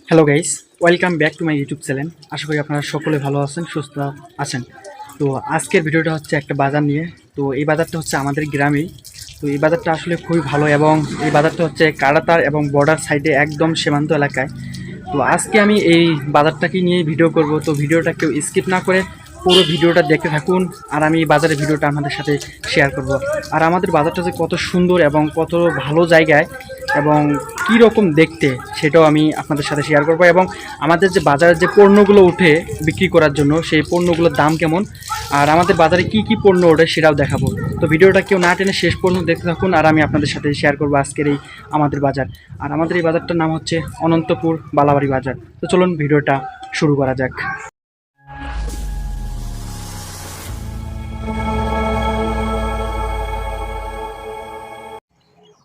Hello guys, welcome back to my YouTube channel. আশা করি আপনারা সকলে ভালো আছেন, সুস্থ আছেন। তো আজকের ভিডিওটা হচ্ছে একটা বাজার নিয়ে। তো এই বাজারটা হচ্ছে আমাদের গ্রামেই। তো এই বাজারটা আসলে খুবই ভালো এবং এই বাজারটা হচ্ছে কাড়াতার এবং বর্ডার সাইডে একদম সীমান্ত এলাকায়। তো আজকে আমি এই বাজারটাকে নিয়ে ভিডিও করব। তো ভিডিওটা কেউ স্কিপ না করে পুরো ভিডিওটা দেখতে থাকুন। আর আমি এই বাজারের ভিডিওটা আপনাদের সাথে শেয়ার করব। আর আমাদের বাজারটা যে কত সুন্দর এবং কত ভালো জায়গায় এবং কী রকম দেখতে সেটাও আমি আপনাদের সাথে শেয়ার করব। এবং আমাদের যে বাজারের যে পণ্যগুলো উঠে বিক্রি করার জন্য সেই পণ্যগুলোর দাম কেমন আর আমাদের বাজারে কি কি পণ্য ওঠে সেটাও দেখাবো। তো ভিডিওটা কেউ না টেনে শেষ পর্যন্ত দেখতে থাকুন আর আমি আপনাদের সাথে শেয়ার করবো আজকের এই আমাদের বাজার। আর আমাদের এই বাজারটার নাম হচ্ছে অনন্তপুর বালাবাড়ি বাজার। তো চলুন ভিডিওটা শুরু করা যাক।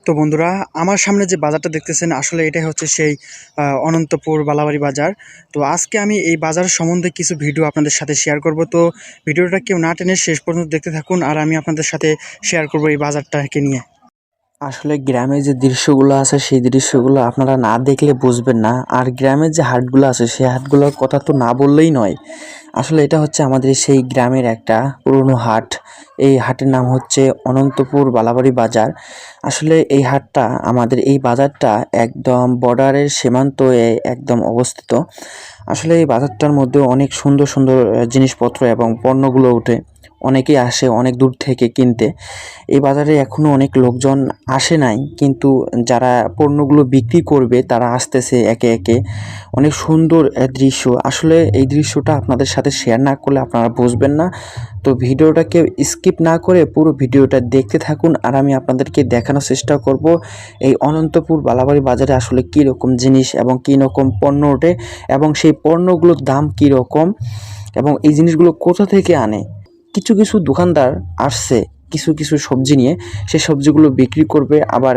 তো বন্ধুরা, আমার সামনে যে বাজারটা দেখতেছেন আসলে এটাই হচ্ছে সেই অনন্তপুর বালাবাড়ি বাজার। তো আজকে আমি এই বাজার সম্বন্ধে কিছু ভিডিও আপনাদের সাথে শেয়ার করব। তো ভিডিওটা কেউ না টেনে শেষ পর্যন্ত দেখতে থাকুন আর আমি আপনাদের সাথে শেয়ার করব এই বাজারটাকে নিয়ে। আসলে গ্রামে যে দৃশ্যগুলো আছে সেই দৃশ্যগুলো আপনারা না দেখলে বুঝবেন না। আর গ্রামের যে হাটগুলো আছে সেই হাটগুলোর কথা তো না বললেই নয়। আসলে এটা হচ্ছে আমাদের সেই গ্রামের একটা পুরনো হাট। এই হাটের নাম হচ্ছে অনন্তপুর বালাবাড়ি বাজার। আসলে এই হাটটা আমাদের এই বাজারটা একদম বর্ডারের সীমান্তে একদম অবস্থিত। আসলে এই বাজারটার মধ্যে অনেক সুন্দর সুন্দর জিনিসপত্র এবং পণ্যগুলো ওঠে। অনেকেই আসে অনেক দূর থেকে কিনতে। এই বাজারে এখনও অনেক লোকজন আসে নাই, কিন্তু যারা পণ্যগুলো বিক্রি করবে তারা আসতেছে একে একে। অনেক সুন্দর দৃশ্য। আসলে এই দৃশ্যটা আপনাদের সাথে শেয়ার না করলে আপনারা বুঝবেন না। তো ভিডিওটাকে স্কিপ না করে পুরো ভিডিওটা দেখতে থাকুন আর আমি আপনাদেরকে দেখানোর চেষ্টা করব এই অনন্তপুর বালাবাড়ি বাজারে আসলে কী রকম জিনিস এবং কী রকম পণ্য ওঠে এবং সেই পণ্যগুলোর দাম কী রকম এবং এই জিনিসগুলো কোথা থেকে আনে। কিছু কিছু দোকানদার আসছে কিছু কিছু সবজি নিয়ে, সেই সবজিগুলো বিক্রি করবে। আবার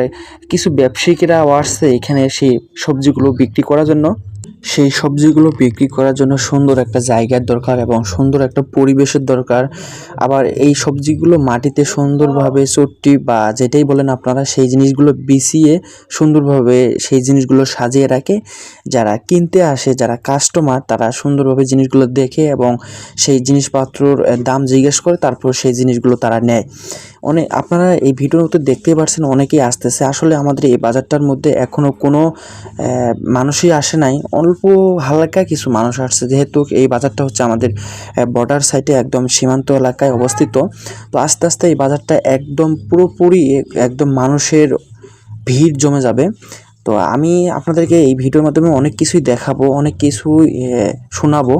কিছু ব্যবসায়িকরাও আসছে এখানে সেই সবজিগুলো বিক্রি করার জন্য। সেই সবজিগুলো বিক্রি করার জন্য সুন্দর একটা জায়গার দরকার এবং সুন্দর একটা পরিবেশের দরকার। আবার এই সবজিগুলো মাটিতে সুন্দরভাবে চট্টি বা যেটাই বলেন আপনারা সেই জিনিসগুলো বিছিয়ে সুন্দরভাবে সেই জিনিসগুলো সাজিয়ে রাখে। যারা কিনতে আসে, যারা কাস্টমার, তারা সুন্দরভাবে জিনিসগুলো দেখে এবং সেই জিনিসপত্রর দাম জিজ্ঞেস করে, তারপর সেই জিনিসগুলো তারা নেয়। আপনারা এই ভিডিওর মধ্যে দেখতেই পাচ্ছেন অনেকেই আসতেছে। আসলে আমাদের এই বাজারটার মধ্যে এখনও কোনো মানুষই আসে নাই, অল্প হালকা কিছু মানুষ আসছে, যেহেতু এই বাজারটা হচ্ছে আমাদের বর্ডার সাইডে একদম সীমান্ত এলাকায় অবস্থিত। তো আস্তে আস্তে এই বাজারটা একদম পুরোপুরি একদম মানুষের ভিড় জমে যাবে। তো আমি আপনাদেরকে এই ভিডিওর মাধ্যমে অনেক কিছুই দেখাবো, অনেক কিছুই শোনাবো।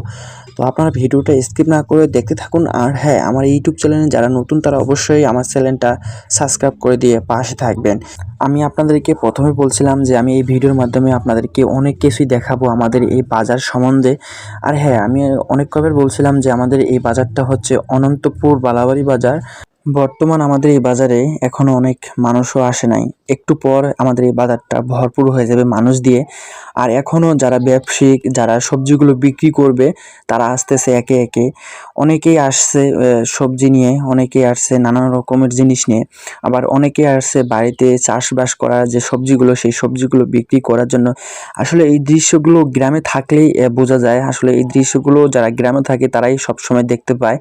তো আপনারা ভিডিওটা স্কিপ না করে দেখতে থাকুন। আর হ্যাঁ, আমার ইউটিউব চ্যানেলে যারা নতুন তারা অবশ্যই আমার চ্যানেলটা সাবস্ক্রাইব করে দিয়ে পাশে থাকবেন। আমি আপনাদেরকে প্রথমে বলছিলাম যে আমি এই ভিডিওর মাধ্যমে আপনাদেরকে অনেক কিছুই দেখাবো আমাদের এই বাজার সম্বন্ধে। আর হ্যাঁ, আমি অনেক কবার বলছিলাম যে আমাদের এই বাজারটা হচ্ছে অনন্তপুর বালাবাড়ি বাজার। বর্তমান আমাদের এই বাজারে এখনও অনেক মানুষও আসে নাই, একটু পর আমাদের এই বাজারটা ভরপুর হয়ে যাবে মানুষ দিয়ে। আর এখনও যারা ব্যবসায়িক, যারা সবজিগুলো বিক্রি করবে, তারা আসতেছে একে একে। অনেকেই আসছে সবজি নিয়ে, অনেকেই আসছে নানান রকমের জিনিস নিয়ে। আবার অনেকেই আসছে বাড়িতে চাষবাস করা যে সবজিগুলো, সেই সবজিগুলো বিক্রি করার জন্য। আসলে এই দৃশ্যগুলো গ্রামে থাকলেই বোঝা যায়। আসলে এই দৃশ্যগুলো যারা গ্রামে থাকে তারাই সবসময় দেখতে পায়।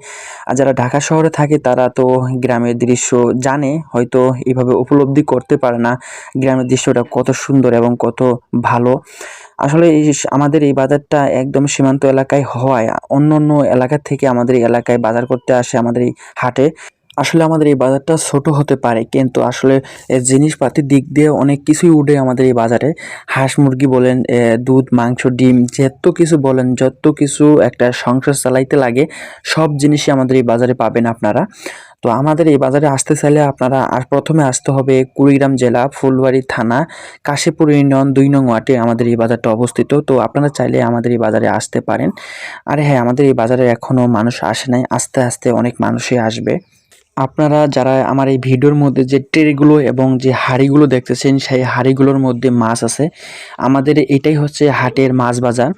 আর যারা ঢাকা শহরে থাকে তারা তো গ্রামের দৃশ্য জানে, হয়তো এইভাবে উপলব্ধি করতে পারে না গ্রামের দৃশ্যটা কত সুন্দর এবং কত ভালো। আসলে আমাদের এই বাজারটা একদম সীমান্ত এলাকায় হওয়ায় অন্য অন্য এলাকা থেকে আমাদের এই এলাকায় বাজার করতে আসে আমাদের এই হাটে। আসলে আমাদের এই বাজারটা ছোট হতে পারে, কিন্তু আসলে জিনিসপাতির দিক দিয়ে অনেক কিছুই উঠে আমাদের এই বাজারে। হাঁস মুরগি বলেন, দুধ মাংস ডিম, যত কিছু বলেন, যত কিছু একটা সংসার চালাইতে লাগে, সব জিনিসই আমাদের এই বাজারে পাবেন আপনারা। তো আমাদের এই বাজারে আসতে চাইলে আপনারা প্রথমে আসতে হবে কুড়িগ্রাম জেলা ফুলবাড়ি থানা কাশীপুর ইউনিয়ন 2 নং ওয়ার্ডে আমাদের এই বাজারটা অবস্থিত। তো আপনারা চাইলে আমাদের এই বাজারে আসতে পারেন। আর হ্যাঁ, আমাদের এই বাজারে এখনও মানুষ আসে নাই, আস্তে আস্তে অনেক মানুষই আসবে। আপনারা যারা আমার এই ভিডিওর মধ্যে যে ট্রেগুলো এবং যে হাঁড়িগুলো দেখতেছেন, সেই হাঁড়িগুলোর মধ্যে মাছ আছে। আমাদের এটাই হচ্ছে হাটের মাছ বাজার।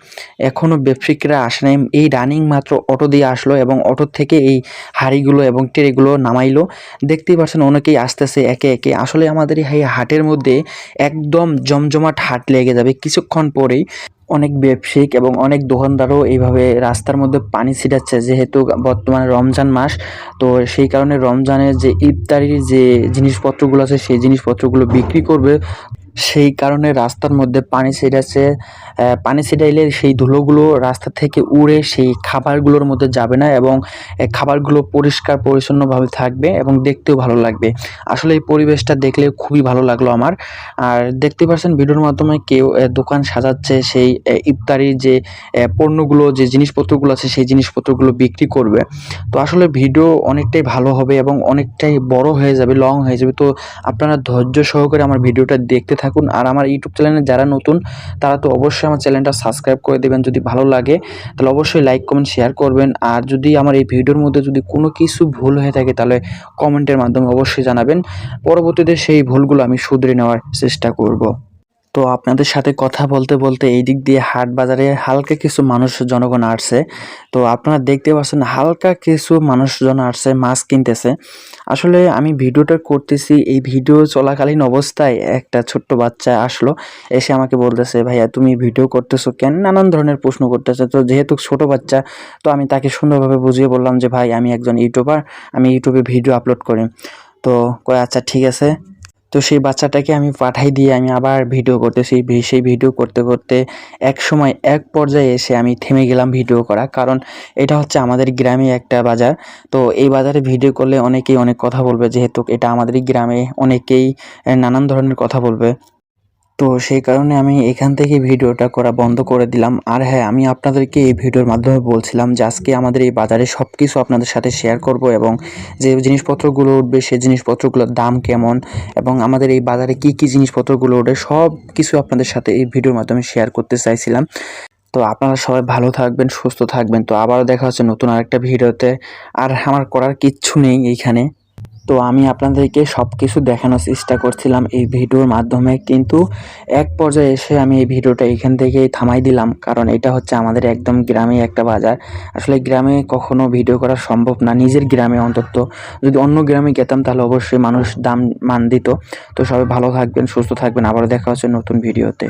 এখনও ব্যবসায়িকরা আসে নাই, এই রানিং মাত্র অটো দিয়ে আসলো এবং অটো থেকে এই হাঁড়িগুলো এবং ট্রেগুলো নামাইলো। দেখতেই পাচ্ছেন অনেকেই আসতেছে একে একে। আসলে আমাদের এই হাটের মধ্যে একদম জমজমাট হাট লেগে যাবে কিছুক্ষণ পরেই। অনেক ব্যবসায়িক এবং অনেক দোকানদারও এইভাবে রাস্তার মধ্যে পানি ছিটাচ্ছে, যেহেতু বর্তমানে রমজান মাস। তো সেই কারণে রমজানের যে ইফতারির যে জিনিসপত্রগুলো আছে সেই জিনিসপত্রগুলো বিক্রি করবে, সেই কারণে রাস্তার মধ্যে পানি ছিটাচ্ছে। পানি ছিটাইলে সেই ধুলোগুলো রাস্তা থেকে উড়ে সেই খাবারগুলোর মধ্যে যাবে না এবং খাবারগুলো পরিষ্কার পরিচ্ছন্নভাবে থাকবে এবং দেখতেও ভালো লাগবে। আসলে এই পরিবেশটা দেখলে খুবই ভালো লাগলো আমার। আর দেখতে পাচ্ছেন ভিডিওর মাধ্যমে কেউ দোকান সাজাচ্ছে, সেই ইফতারির যে পণ্যগুলো, যে জিনিসপত্রগুলো আছে সেই জিনিসপত্রগুলো বিক্রি করবে। তো আসলে ভিডিও অনেকটাই ভালো হবে এবং অনেকটাই বড় হয়ে যাবে, লং হয়ে যাবে। তো আপনারা ধৈর্য সহকারে আমার ভিডিওটা দেখতে থাকুন। আর আমার ইউটিউব চ্যানেলে যারা নতুন তারা তো অবশ্যই আমার চ্যানেলটা সাবস্ক্রাইব করে দেবেন। যদি ভালো লাগে তাহলে অবশ্যই লাইক কমেন্ট শেয়ার করবেন। আর যদি আমার এই ভিডিওর মধ্যে যদি কোনো কিছু ভুল হয়ে থাকে তাহলে কমেন্টের মাধ্যমে অবশ্যই জানাবেন। পরবর্তীতে সেই ভুলগুলো আমি শুধরে নেওয়ার চেষ্টা করব। তো আপনাদের সাথে কথা বলতে বলতে এই দিক দিয়ে হাট বাজারে হালকা কিছু জনগণ আসছে। তো আপনারা দেখতে পাচ্ছেন হালকা কিছু মানুষজন আসছে, মাছ কিনতেছে। আসলে আমি ভিডিওটা করতেছি, এই ভিডিও চলাকালীন অবস্থায় একটা ছোট্ট বাচ্চা আসলো, এসে আমাকে বলতেছে, ভাইয়া তুমি ভিডিও করতেছো কেন, নানান ধরনের প্রশ্ন করতেছে। তো যেহেতু ছোট বাচ্চা, তো আমি তাকে সুন্দরভাবে বুঝিয়ে বললাম যে ভাই আমি একজন ইউটিউবার, আমি ইউটিউবে ভিডিও আপলোড করি। তো কয় আচ্ছা ঠিক আছে। তো সেই বাচ্চাটাকে আমি পাঠাই দিয়ে আমি আবার ভিডিও করতেছি। সেই ভিডিও করতে করতে একসময় এক পর্যায়ে এসে আমি থেমে গেলাম ভিডিও করা, কারণ এটা হচ্ছে আমাদের গ্রামে একটা বাজার। তো এই বাজারে ভিডিও করলে অনেকেই অনেক কথা বলবে, যেহেতু এটা আমাদেরই গ্রামে, অনেকেই নানান ধরনের কথা বলবে। তো সেই কারণে আমি এখান থেকে ভিডিওটা করা বন্ধ করে দিলাম। আর হ্যাঁ, আমি আপনাদেরকে এই ভিডিওর মাধ্যমে বলছিলাম যে আজকে আমাদের এই বাজারে সব কিছু আপনাদের সাথে শেয়ার করব এবং যে জিনিসপত্রগুলো উঠবে সেই জিনিসপত্রগুলোর দাম কেমন এবং আমাদের এই বাজারে কি কি জিনিসপত্রগুলো ওঠে সব কিছু আপনাদের সাথে এই ভিডিওর মাধ্যমে শেয়ার করতে চাইছিলাম। তো আপনারা সবাই ভালো থাকবেন, সুস্থ থাকবেন। তো আবারও দেখা হচ্ছে নতুন আরেকটা ভিডিওতে। আর আমার করার কিচ্ছু নেই এইখানে। তো আমি আপনাদেরকে সব কিছু দেখানোর চেষ্টা করছিলাম এই ভিডিওর মাধ্যমে, কিন্তু এক পর্যায়ে এসে আমি এই ভিডিওটা এখান থেকেই থামাই দিলাম, কারণ এটা হচ্ছে আমাদের একদম গ্রামে একটা বাজার। আসলে গ্রামে কখনো ভিডিও করা সম্ভব না, নিজের গ্রামে অন্তত। যদি অন্য গ্রামে যেতাম তাহলে অবশ্যই মানুষ দাম মান দিত। তো সবাই ভালো থাকবেন, সুস্থ থাকবেন। আবারও দেখা হচ্ছে নতুন ভিডিওতে।